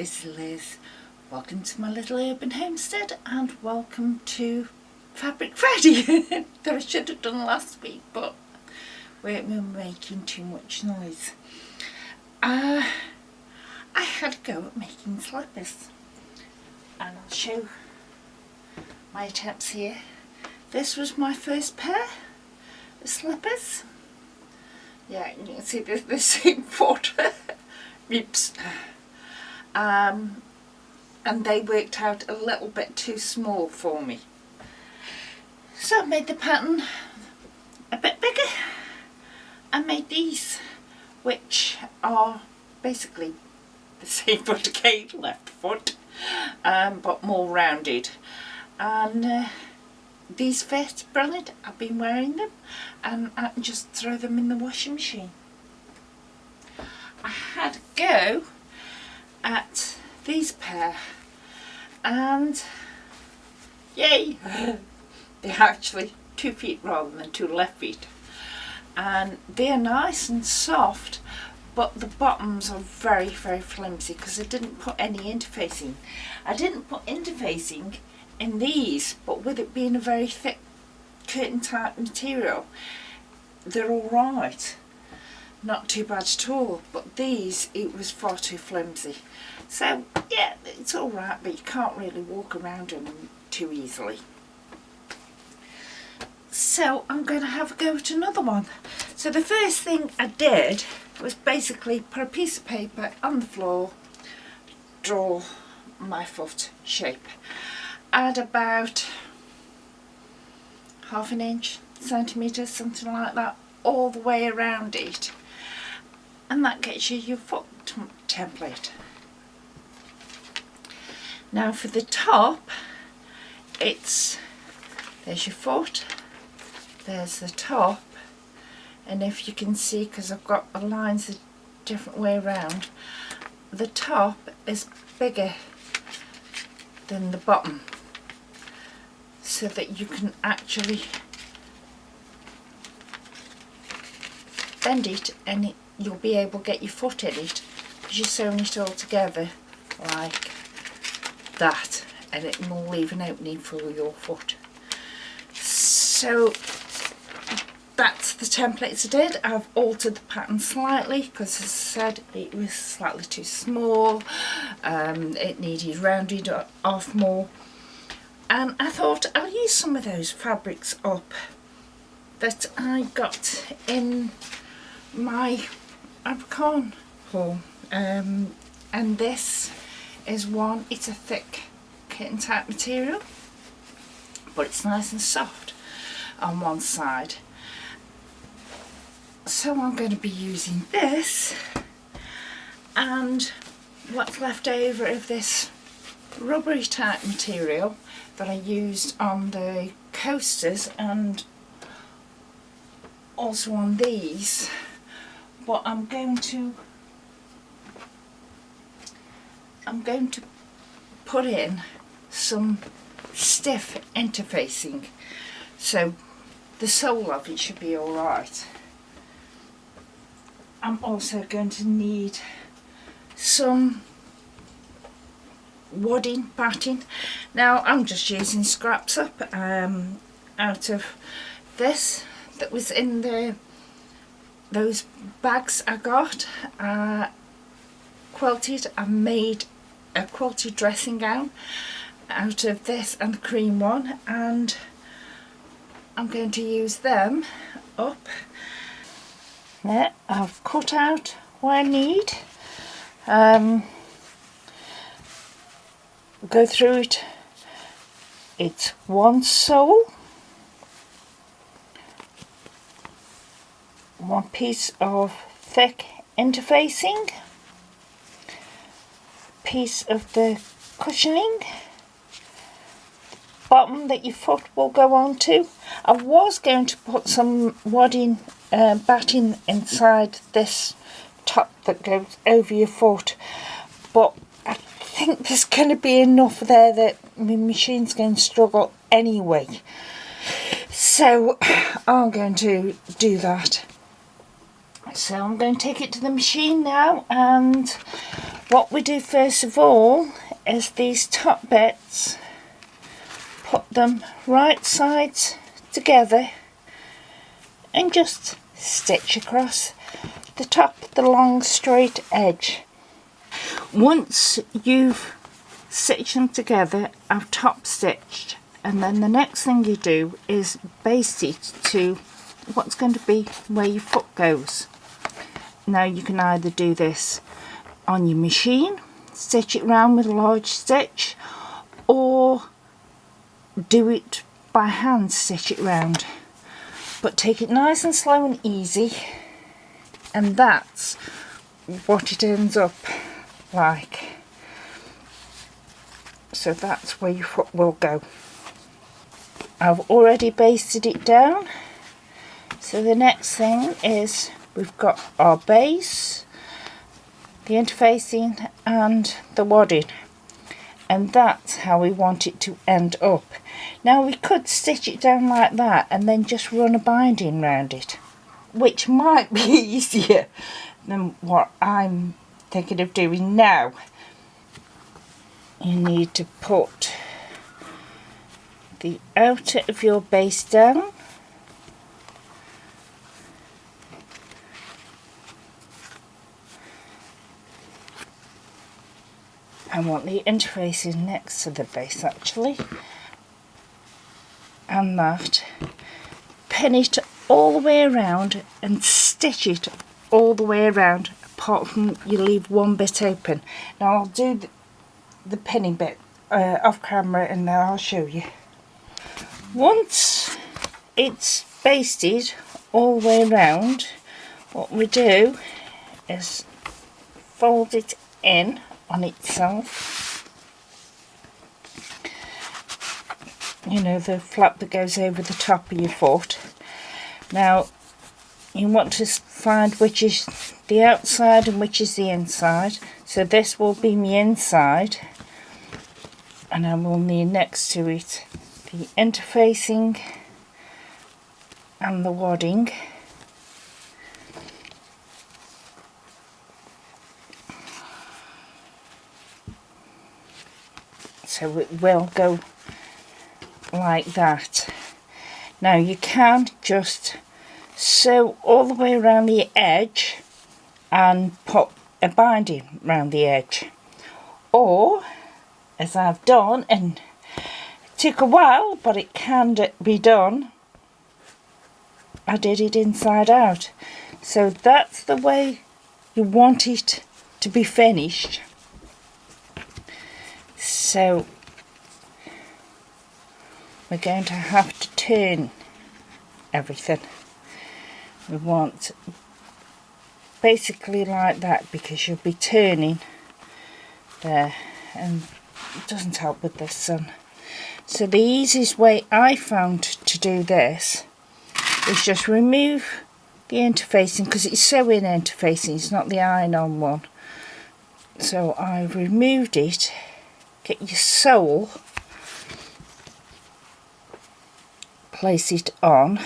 this is Liz. Welcome to my little urban homestead and welcome to Fabric Friday that I should have done last week, but we were making too much noise. I had a go at making slippers and I'll show my attempts here. This was my first pair of slippers. Yeah, you can see the same foot. Oops. And they worked out a little bit too small for me. So I made the pattern a bit bigger. I made these, which are basically the same foot again, left foot, but more rounded. And these fit brilliant. I've been wearing them and I can just throw them in the washing machine. I had a go at these pair and yay, they're actually 2 feet rather than 2 left feet, and they're nice and soft, but the bottoms are very flimsy because I didn't put any interfacing. I didn't put interfacing in these, but with it being a very thick curtain type material, they're alright, not too bad at all, but these, it was far too flimsy. So yeah, it's alright, but you can't really walk around in them too easily. So I'm going to have a go at another one. So the first thing I did was basically put a piece of paper on the floor, draw my foot shape. Add about half an inch, centimetre, something like that, all the way around it. And that gets you your foot template. Now for the top, there's your foot, there's the top, and if you can see, because I've got the lines a different way around, the top is bigger than the bottom, so that you can actually bend it and you'll be able to get your foot in it, because you're sewing it all together like that, and it will leave an opening for your foot. So that's the templates I did. I've altered the pattern slightly because, as I said, it was slightly too small. It needed rounded off more, and I thought I'll use some of those fabrics up that I got in my Abercorn haul, and this is one. It's a thick kitten type material, but it's nice and soft on one side. So I'm going to be using this and what's left over of this rubbery type material that I used on the coasters and also on these, but I'm going to put in some stiff interfacing, so the sole of it should be alright. I'm also going to need some wadding batting. Now I'm just using scraps up out of this that was in those bags I got quilted. I made a quilted dressing gown out of this and the cream one, and I'm going to use them up. There, I've cut out what I need. Go through it. It's one sole, one piece of thick interfacing, piece of the cushioning, bottom that your foot will go on to. I was going to put some wadding batting inside this top that goes over your foot, but I think there's going to be enough there that my machine's going to struggle anyway, so I'm going to do that. So I'm going to take it to the machine now and What we do first of all is these top bits, put them right sides together and just stitch across the top of the long straight edge. Once you've stitched them together, I've top stitched, and then the next thing you do is baste it to what's going to be where your foot goes. Now you can either do this on your machine, stitch it round with a large stitch, or do it by hand, stitch it round. But take it nice and slow and easy, and that's what it ends up like. So that's where your foot will go. I've already basted it down, so the next thing is we've got our base, the interfacing and the wadding, and that's how we want it to end up. Now we could stitch it down like that and then just run a binding round it, which might be easier than what I'm thinking of doing now. You need to put the outer of your base down, I want the interfacing next to the base actually, and that, pin it all the way around and stitch it all the way around, apart from you leave one bit open. Now I'll do the pinning bit off camera and then I'll show you. Once it's basted all the way around, what we do is fold it in on itself, you know, the flap that goes over the top of your foot. Now you want to find which is the outside and which is the inside, so this will be my inside, and I will need next to it the interfacing and the wadding. So it will go like that. Now you can just sew all the way around the edge and put a binding around the edge, or as I've done, and it took a while but it can be done, I did it inside out. So that's the way you want it to be finished. So we're going to have to turn everything. We want basically like that, because you'll be turning there, and it doesn't help with this sun. So the easiest way I found to do this is just remove the interfacing, because it's sewing interfacing, it's not the iron-on one. So I've removed it. Get your sole, place it on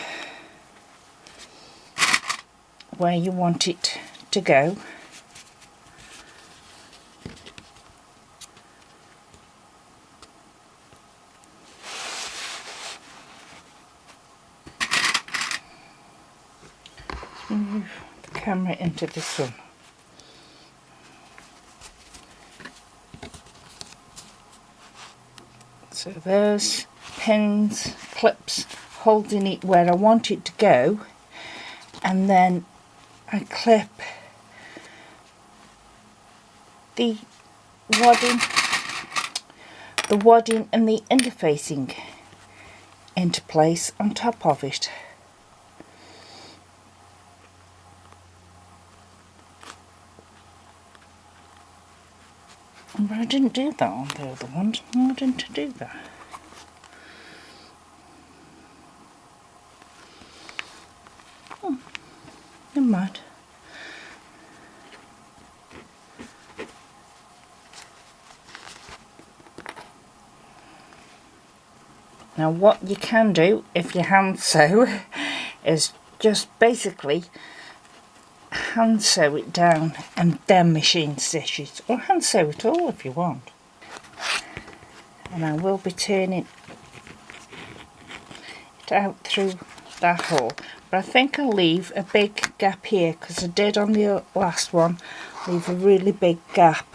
where you want it to go. Move the camera into the sun. So there's pins, clips holding it where I want it to go, and then I clip the wadding and the interfacing into place on top of it. But I didn't do that on the other one. Why didn't I do that? Oh, never mind. Now what you can do if you hand sew is just basically hand sew it down and then machine stitch it, or hand sew it all if you want. And I will be turning it out through that hole, but I think I'll leave a big gap here because I did on the last one leave a really big gap,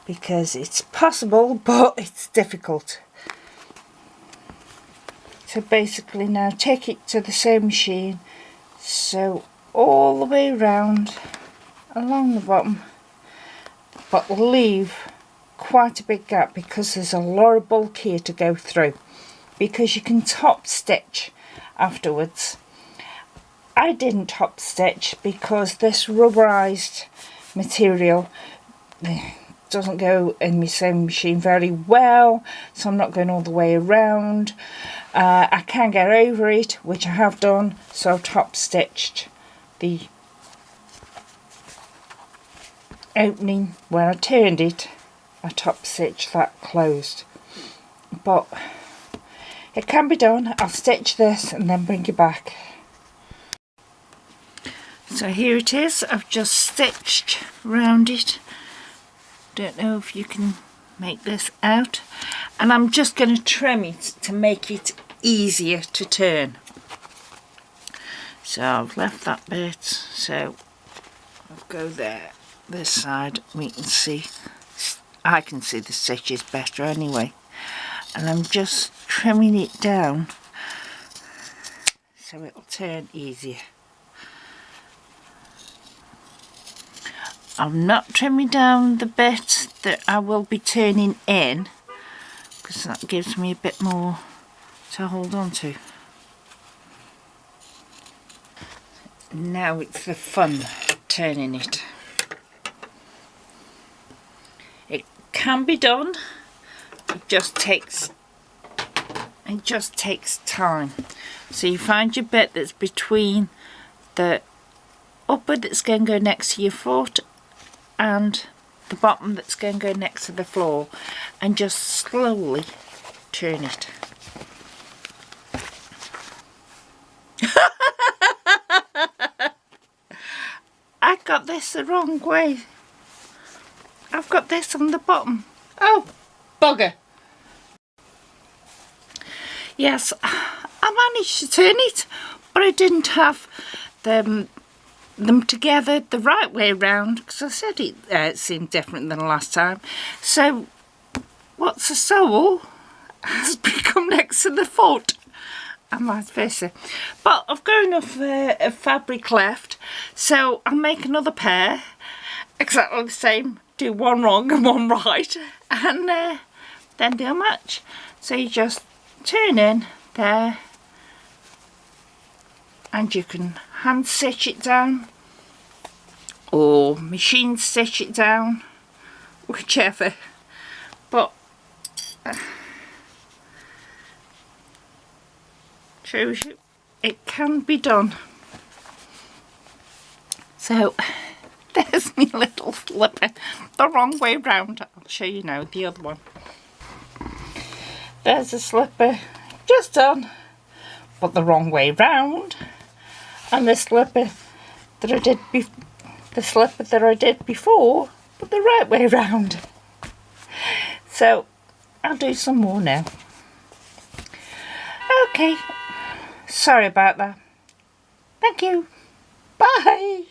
because it's possible but it's difficult. So basically now take it to the sewing machine, sew all the way around along the bottom, but leave quite a big gap because there's a lot of bulk here to go through, because you can top stitch afterwards. I didn't top stitch because this rubberized material doesn't go in my sewing machine very well, so I'm not going all the way around. I can get over it, which I have done, so I've top stitched the opening where I turned it. I top stitched that closed, but it can be done. I'll stitch this and then bring it back. So here it is, I've just stitched round it. Don't know if you can make this out, and I'm just going to trim it to make it easier to turn. So I've left that bit, so I'll go there, this side. We can see, I can see the stitches better anyway, and I'm just trimming it down so it'll turn easier. I'm not trimming down the bit that I will be turning in, because that gives me a bit more to hold on to. Now it's the fun turning it. It can be done, it just takes time. So you find your bit that's between the upper that's going to go next to your foot and the bottom that's going to go next to the floor, and just slowly turn it. I got this the wrong way. I've got this on the bottom. Oh, bugger. Yes, I managed to turn it, but I didn't have them together the right way around, because I said it seemed different than last time. So what's a sole has become next to the foot, and vice versa. But I've got enough fabric left, so I'll make another pair exactly the same, do one wrong and one right, and then they'll match. So you just turn in there, and you can hand stitch it down or machine stitch it down, whichever, but shows you it can be done. So there's my little slipper, the wrong way round. I'll show you now the other one. There's a slipper just done, but the wrong way round, and the slipper that I did before, but the right way round. So I'll do some more now. Okay, sorry about that. Thank you. Bye.